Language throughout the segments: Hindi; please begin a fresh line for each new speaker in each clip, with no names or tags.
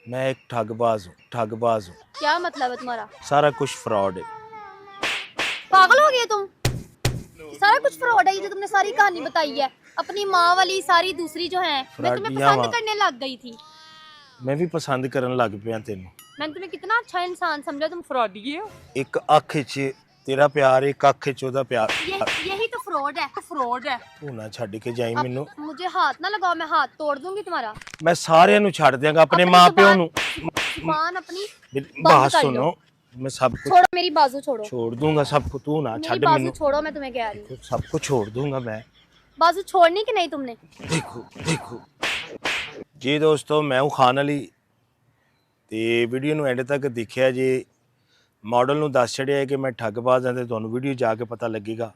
मैं एक ठगबाज हूँ।
क्या मतलब है तुम्हारा?
सारा कुछ फ्रॉड है।
पागल हो गए तुम? सारा कुछ फ्रॉड है। ये जो तुमने सारी कहानी बताई है अपनी माँ वाली सारी दूसरी जो है, मैं तुम्हें
फ्रॉडियां
पसंद
वा
करने लग गई थी।
मैं भी पसंद करन लग पिया तेनू।
मैंने तुम्हें कितना अच्छा इंसान समझा, तुम फ्रॉडी हो।
एक अख च तेरा प्यार, एक अख च ओदा प्यार।
यही तो फ्रॉड है, फ्रॉड है।
तू ना छड्ड के जाई
अब
मैनू।
मुझे हाथ ना लगाओ, मैं हाथ तोड़ दूंगी तुम्हारा।
मैं सारिਆਂ ਨੂੰ ਛੱਡ ਦਿਆਂਗਾ, अपने
अपनी
मां प्यो
जुबान
ਨੂੰ।
जुबान अपनी बंद
बात
कर लो।
सुनो, मैं सब कुछ
छोड़ो मेरी बाजू, छोड़ो
छोड़ दूंगा। सब कुछ तू ना
मेरी
छड्ड
बाजू,
मैनू।
छोड़ो मैं तुम्हें कह रही हूँ।
सब कुछ छोड़ दूंगा मैं।
बाजू छोड़नी कि नहीं तुमने?
देखो जी दोस्तों, मैं हूँ खान अली ਤੇ ਵੀਡੀਓ ਨੂੰ ਐਂਡ ਤੱਕ ਦੇਖਿਆ ਜੇ। ਮਾਡਲ ਨੂੰ ਦੱਸ ਛੜਿਆ ਕਿ ਮੈਂ ਠੱਗਬਾਜ਼ ਹਾਂ ਤੇ ਤੁਹਾਨੂੰ ਵੀਡੀਓ ਜਾ ਕੇ ਪਤਾ ਲੱਗੇਗਾ।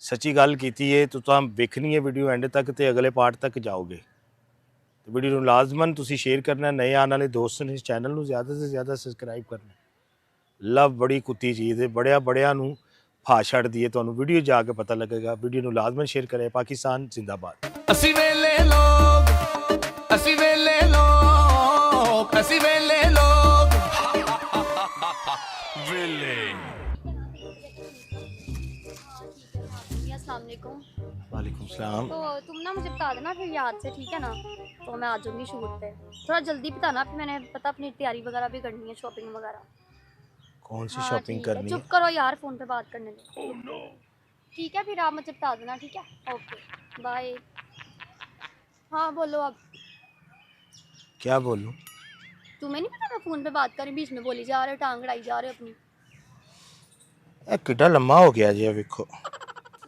ਸੱਚੀ ਗੱਲ ਕੀਤੀ ਹੈ ਤਾਂ ਵੇਖਣੀ ਹੈ ਵੀਡੀਓ ਐਂਡ ਤੱਕ ਤੇ ਅਗਲੇ ਪਾਰਟ ਤੱਕ ਜਾਓਗੇ। ਤੇ ਵੀਡੀਓ ਨੂੰ ਲਾਜ਼ਮਨ ਤੁਸੀਂ ਸ਼ੇਅਰ ਕਰਨਾ, ਨਏ ਆਉਣ ਵਾਲੇ ਦੋਸਤ ਨੇ ਇਸ ਚੈਨਲ ਨੂੰ ਜ਼ਿਆਦਾ ਤੋਂ ਜ਼ਿਆਦਾ ਸਬਸਕ੍ਰਾਈਬ ਕਰਨਾ। ਲਵ ਬੜੀ ਕੁੱਤੀ ਚੀਜ਼ ਹੈ, ਬੜਿਆਂ ਨੂੰ ਫਾ ਛੱਡਦੀ ਹੈ। ਤੁਹਾਨੂੰ ਵੀਡੀਓ ਜਾ ਕੇ ਪਤਾ ਲੱਗੇਗਾ। ਵੀਡੀਓ ਨੂੰ ਲਾਜ਼ਮਨ ਸ਼ੇਅਰ ਕਰੇ। ਪਾਕਿਸਤਾਨ ਜ਼ਿੰਦਾਬਾਦ।
ਅਸੀਂ ਵੇਲੇ ਲੋਕ, ਅਸੀਂ ਵੇਲੇ ਲੋਕ, ਅਸੀਂ ਵੇਲੇ ਲੋਕ ਵੇਲੇ।
अस्सलाम वालेकुम।
वालेकुम सलाम।
तो तुम ना मुझे बता देना फिर याद से, ठीक है ना? तो मैं आ जाऊंगी शूट पे। थोड़ा जल्दी बताना, फिर मैंने पता अपनी तैयारी वगैरह भी करनी है, शॉपिंग वगैरह।
कौन सी
हाँ
शॉपिंग
ठीक है,
करनी है?
चुप करो यार, फोन पे बात करने दो। ठीक है, फिर आप मुझे बता देना, ठीक है? Okay bye. हाँ बोलो अब।
क्या बोलूं?
तुम्हें नहीं पता मैं फोन पे बात कर रही, बीच में बोली जा रहे हो, टांग अड़ाई जा रहे हो अपनी।
किड्डा लम्मा हो गया जी, वेखो।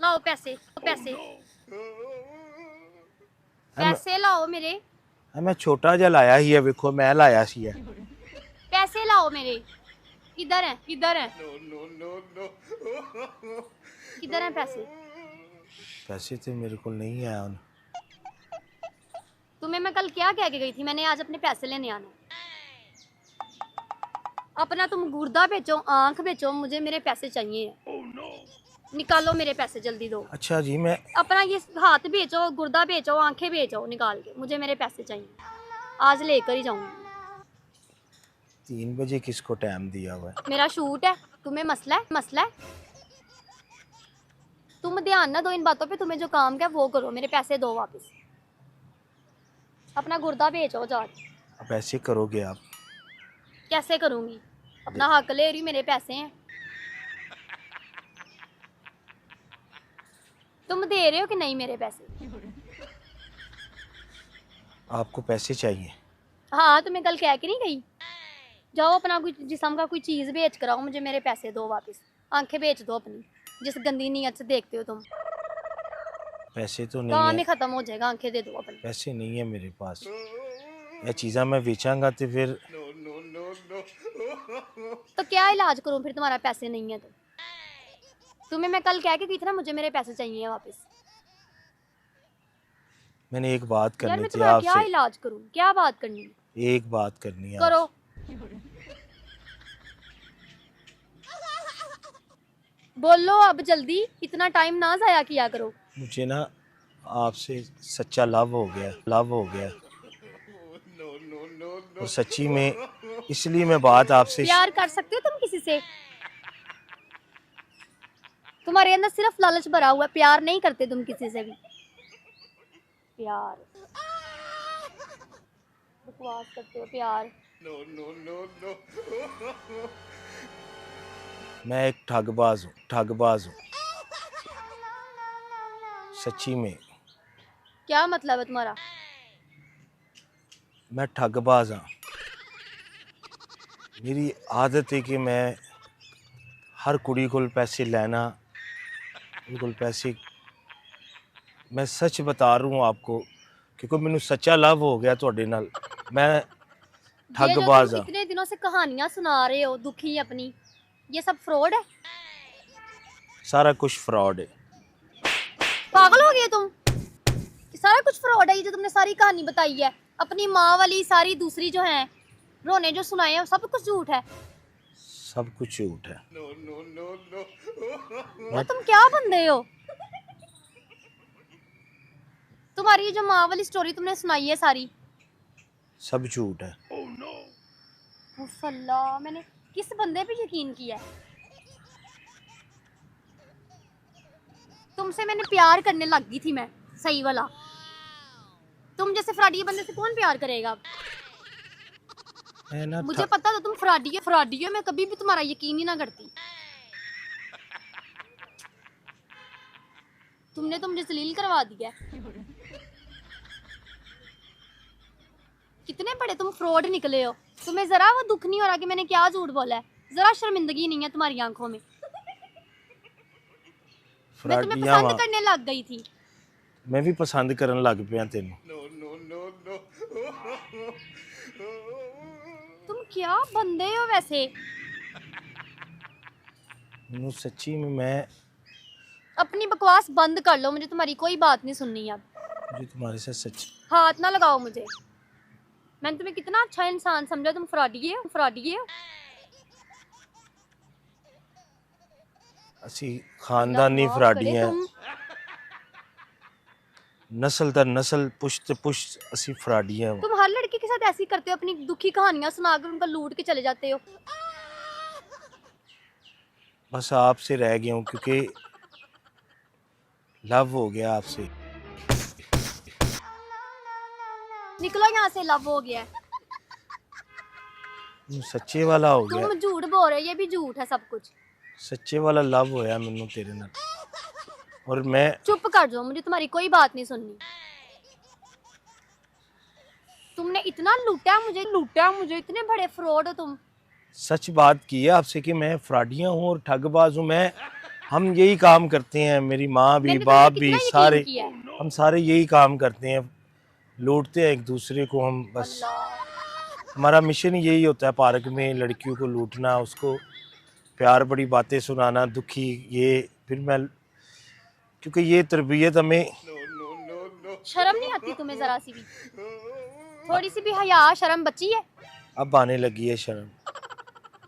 लाओ पैसे, पैसे पैसे लाओ मेरे।
मैं छोटा जिहा लाया ही है, वेखो मैं लाया सी है।
पैसे लाओ मेरे। किधर है, किधर है? किधर है पैसे?
पैसे तो मेरे को नहीं है।
तुम्हें मैं कल क्या कह के गई थी? मैंने आज अपने पैसे लेने आने। अपना तुम गुर्दा बेचो, आंख बेचो, मुझे मेरे पैसे चाहिए। निकालो मेरे पैसे जल्दी दो।
अच्छा जी, मैं
अपना ये हाथ बेचो, गुर्दा बेचो, आंखें बेचो निकाल के, मुझे मेरे पैसे चाहिए। आज लेकर ही जाऊंगी।
3 बजे किसको टाइम दिया हुआ है?
मेरा शूट है, तुम्हें मसला है? मसला है? तुम ध्यान ना दो इन बातों पे, तुम्हें जो काम क्या वो करो, मेरे पैसे दो वापस। अपना गुर्दा बेचो जाके।
अब ऐसे करोगे आप?
कैसे करूंगी? अपना हक ले रही, मेरे पैसे हैं। तुम दे रहे हो कि नहीं मेरे पैसे?
आपको पैसे चाहिए?
हाँ, तुम्हें कल कह के नहीं गई? जाओ अपना कोई जिस्म का कोई चीज बेच कर आओ, मुझे मेरे पैसे दो वापस। आंखें बेच दो अपनी, जिस गंदी नीयत से देखते हो तुम।
पैसे तो नहीं
काम ही
है।
खत्म हो जाएगा, आंखें दे दो अपनी।
पैसे नहीं है मेरे पास। ये चीज़ा मैं बेचांगा तो फिर
तो क्या इलाज करूं फिर, तुम्हारा पैसे नहीं है तो? तुम्हें मैं कल कह के गई थी ना, मुझे मेरे पैसे चाहिए वापस।
मैंने एक बात
यार
करनी
मैं
थी
तुम्हारा क्या
आपसे।
इलाज करूं? क्या बात करनी है?
एक बात करनी है
करो। बोलो अब जल्दी, इतना टाइम ना जाया किया करो।
मुझे ना आपसे सच्चा लव हो गया। और सच्ची में इसलिए मैं बात आपसे
प्यार कर सकते हो तुम किसी से? तुम्हारे अंदर सिर्फ लालच भरा हुआ है, प्यार नहीं करते तुम किसी से भी। प्यार बकवास करते हो, प्यार।
मैं एक ठगबाज हूँ। सच्ची में
क्या मतलब है तुम्हारा?
मैं ठगबाज हाँ। मेरी आदत है कि मैं हर कुड़ी को पैसे लेना, उनके पैसे। मैं सच बता रहा हूँ आपको, क्योंकि मैंने सच्चा लव हो गया थोड़े नाल। मैं
ये जो
ठगबाज
तुम
हाँ।
इतने दिनों से कहानियां सुना रहे हो दुखी अपनी, ये सब फ्रॉड है।
सारा कुछ फ्रॉड है।
पागल हो गए तुम? सारा कुछ फ्रॉड है। ये जो तुमने सारी कहानी बताई है अपनी माँ वाली सारी दूसरी जो है, रोने जो सुनाए हैं, सब कुछ झूठ है।
सब कुछ झूठ है।
और तुम क्या बंदे हो? तुम्हारी ये जो माँ वाली स्टोरी तुमने सुनाई है सारी,
सब झूठ है।
उफ अल्लाह, मैंने किस बंदे पे यकीन किया है? तुमसे मैंने प्यार करने लग गई थी मैं, सही वाला। तुम जैसे फ्रॉडी बंदे से कौन प्यार करेगा?
मैं ना
मुझे पता था तुम फ्रॉडी हो, फ्रॉडी हो, मैं कभी भी तुम्हारा यकीन ही ना करती। तुमने तो मुझे जलील करवा दिया। कितने बड़े तुम फ्रॉड निकले हो। तुम्हें जरा वो दुख नहीं हो रहा कि मैंने क्या झूठ बोला है? जरा शर्मिंदगी नहीं है तुम्हारी आंखों में? मैं तुम्हें
फ्राडियां
पसंद करने लग गई थी।
मैं भी पसंद करन लग पिया तेन।
तुम क्या बंदे हो वैसे?
मैनू सच्ची में मैं
अपनी बकवास बंद कर लो, मुझे तुम्हारी कोई बात नहीं सुननी अब।
मुझे तुम्हारे साथ सच
हाथ ना लगाओ मुझे। मैंने तुम्हें कितना अच्छा इंसान समझा, तुम फ्रॉडी हो, फ्रॉडी हो।
असी खानदानी
अल्लाह माफ
फ्राडी
करे,
हैं,
तुम
नस्ल दर नस्ल पुश्त पुश्त असी फ्राडी हैं।
तुम हर लड़की के साथ ऐसी करते हो, अपनी दुखी कहानियां सुनाकर उनका लूट के चले जाते हो।
बस आपसे रह गया हूँ क्योंकि लव हो गया आपसे।
निकलो यहाँ से, लव हो गया है।
सच्चे वाला हो गया,
तुम झूठ बोल रहे हो, ये भी झूठ है सब कुछ।
सच्चे वाला लव होया मैनू तेरे नाल। और मैं
चुप कर जाओ, मुझे तुम्हारी कोई बात नहीं सुननी। तुमने इतना लूटा मुझे, इतने बड़े फ्रॉड हो तुम।
सच बात की है आपसे कि मैं फ्राडियाँ हूँ और ठगबाज हूँ। मैं हम यही काम करते हैं, मेरी माँ भी
मैंने
बाप
तुम्हें
भी
कितना यकीन
सारे,
किया है?
हम सारे यही काम करते हैं, लूटते हैं एक दूसरे को। हम बस
अल्लाह।
हमारा मिशन यही होता है पार्क में लड़कियों को लूटना, उसको प्यार बड़ी बातें सुनाना, दुखी ये। फिर मैं क्योंकि ये तरबियत हमें
शर्म नहीं आती तुम्हें जरा सी भी? थोड़ी सी भी हया शर्म बची है?
अब आने लगी है शर्म।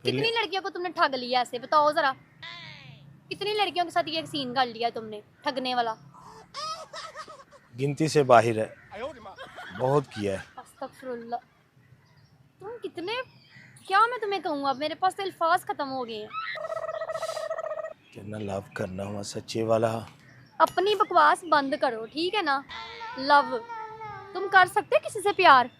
कितनी लड़कियों को तुमने ठग लिया ऐसे, बताओ जरा। कितनी लड़कियों के साथ ये सीन कर लिया तुमने, ठगने वाला?
गिनती से बाहर है, बहुत किया है।
अस्तगफुरुल्लाह। तुम कितने, क्या मैं तुम्हें कहूँ, अब मेरे पास तो अल्फाज खत्म हो गए हैं।
कितना लव करना हुआ सच्चे वाला।
अपनी बकवास बंद करो, ठीक है ना? लव तुम कर सकते हो किसी से प्यार?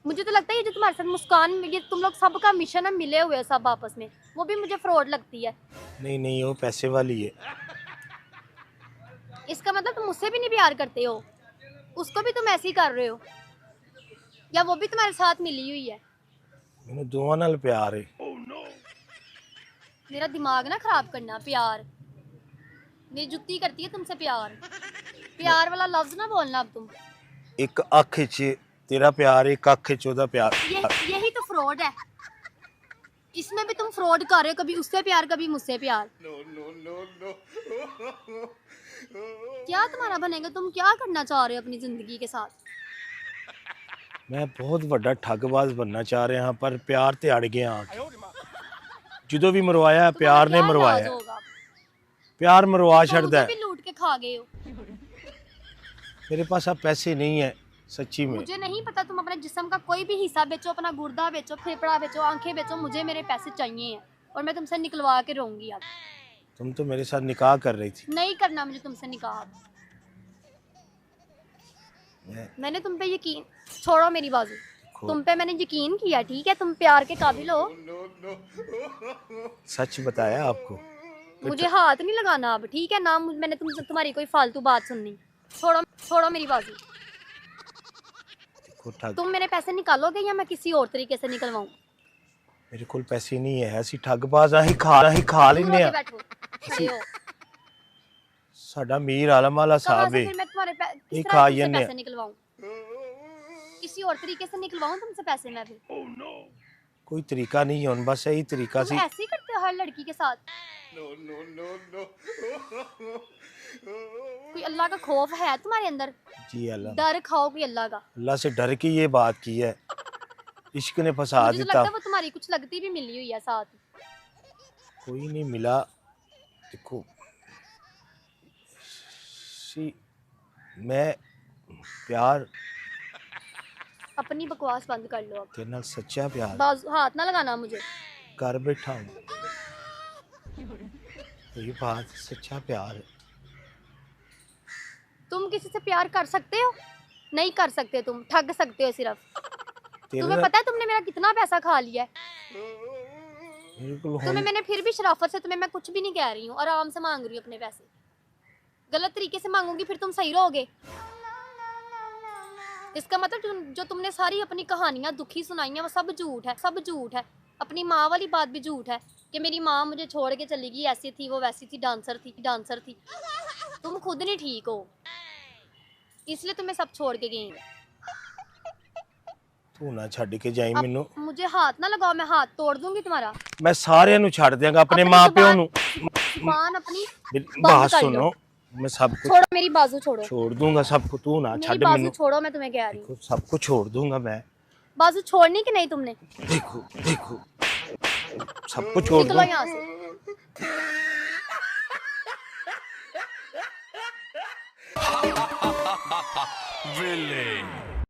मुझे तो लगता है ये जो तुम्हारे साथ मुस्कान, ये तुम लोग सबका मिशन है, मिले हुए सब आपस में, वो भी मुझे फ्रॉड लगती है।
नहीं नहीं, वो पैसे वाली है।
इसका मतलब तुम मुझसे भी नहीं प्यार करते हो, उसको भी तुम ऐसे ही कर रहे हो, या वो भी तुम्हारे साथ मिली हुई है?
मैंने दोवां नाल प्यार है।
मेरा दिमाग ना खराब करना। प्यार, मेरी जुत्ती करती है तुमसे प्यार। प्यार वाला लफ्ज ना बोलना अब तुम।
एक अख च तेरा प्यार, एक अख च ओदा प्यार।
यही तो फ्रॉड है। इसमें भी तुम फ्रॉड कर रहे हो, कभी उससे प्यार कभी मुझसे प्यार। क्या तुम्हारा बनेगा? तुम क्या करना चाह रहे हो अपनी जिंदगी के साथ?
मैं बहुत बड़ा ठगबाज बनना चाह रहा हाँ, पर प्यार ते अड़ गया आके। जो भी मरवाया प्यार ने
तुम्हारा क्या
मरवाया,
इलाज होगा?
प्यार मरवा
तुम
छड़दा
मुझे
है।
भी लूट के खा गए हो।
मेरे पास अब पैसे नहीं है सच्ची में।
मुझे नहीं पता, तुम अपने जिस्म का कोई भी हिस्सा बेचो, अपना गुर्दा बेचो, फेफड़ा बेचो, आंखें बेचो, मुझे मेरे पैसे चाहिए हैं और मैं तुमसे निकलवा के रहूंगी। अब
तुम तो मेरे साथ निकाह कर रही थी।
नहीं करना मुझे तुमसे निकाह। मैंने तुम पे यकीन, छोड़ो मेरी बाजू, तुम पे मैंने यकीन किया, ठीक है? तुम प्यार के काबिल हो।
सच बताया आपको।
मुझे हाथ नहीं लगाना अब, ठीक है ना? मैंने तुमसे तुम्हारी कोई फालतू बात सुननी। छोड़ो मेरी बाजू। तुम मेरे पैसे निकालोगे या मैं किसी और तरीके से निकलवाऊं?
मेरे कोल पैसे नहीं है, ਅਸੀਂ ਠੱਗਬਾਜ਼ ਆ, ਹੀ ਖਾ ਲੈਨੇ ਆ।
बैठो, खड़े हो।
ਸਾਡਾ ਮੀਰ ਆਲਮ ਵਾਲਾ
कहाँ
ਸਾਹਿਬ
से
है,
फिर मैं तुम्हारे किस
ये
तरह
खा
तुमसे
जन्ने।
पैसे निकलवाऊं? किसी और तरीके से निकलवाऊं तुमसे पैसे मैं भी?
कोई तरीका नहीं है, बस यही तरीका
तुम
सी।
ऐसे ही करते हो हर लड़की के साथ। कोई अल्लाह का खौफ है तुम्हारे अंदर?
जी अल्लाह,
डर खाओ कोई अल्लाह का।
अल्लाह से डर के ये बात की है। इश्क ने फंसा
मुझे तो
दिता।
लगता है वो तुम्हारी कुछ लगती भी मिली हुई है साथ।
कोई नहीं मिला। देखो मैं प्यार,
अपनी बकवास बंद कर लो अब।
तेरे नाल सच्चा प्यार
बाजू हाथ ना लगाना मुझे।
कर बैठा हूँ, ये बात सच्चा प्यार है।
तुम किसी से प्यार कर सकते हो? नहीं कर सकते, तुम ठग सकते हो सिर्फ।
तेरे
तुम्हें
नाल
पता है तुमने मेरा कितना पैसा खा लिया है?
बिल्कुल
तुम्हें मैंने फिर भी शराफत से तुम्हें मैं कुछ भी नहीं कह रही हूँ, आराम से मांग रही हूँ अपने पैसे। गलत तरीके से मांगूंगी फिर तुम सही रहोगे। इसका मतलब जो तुमने सारी अपनी कहानियां दुखी सुनाई हैं वो सब झूठ है, सब झूठ है। अपनी माँ वाली बात भी झूठ है कि मेरी माँ मुझे छोड़ के चली गई, ऐसी थी वो वैसी थी, डांसर थी। तुम खुद नहीं ठीक हो, इसलिए तुम्हें सब छोड़ के गई।
तू ना छड़ के जाई
अब
मैनू,
मुझे हाथ ना लगाओ, मैं हाथ तोड़ दूंगी तुम्हारा।
मैं सारे नु छड़ देंगा अपने
अपनी
माँ प्यो
जुबान-
नु।
जुबान अपनी
बात
कर
सुनो,
लो।
मैं सब कुछ
छोड़ो, मेरी बाजू छोड़ो,
छोड़ दूंगा, सब कुछ। तू ना
मेरी
छड़
बाजू
मैनू,
छोड़ो, मैं तुम्हें कह रही हूँ।
देखो सब कुछ छोड़ दूंगा मैं।
बाजू छोड़नी कि नहीं तुमने?
देखो देखो सब कुछ छोड़
निकलो
दूं।
यहाँ से।
Villain.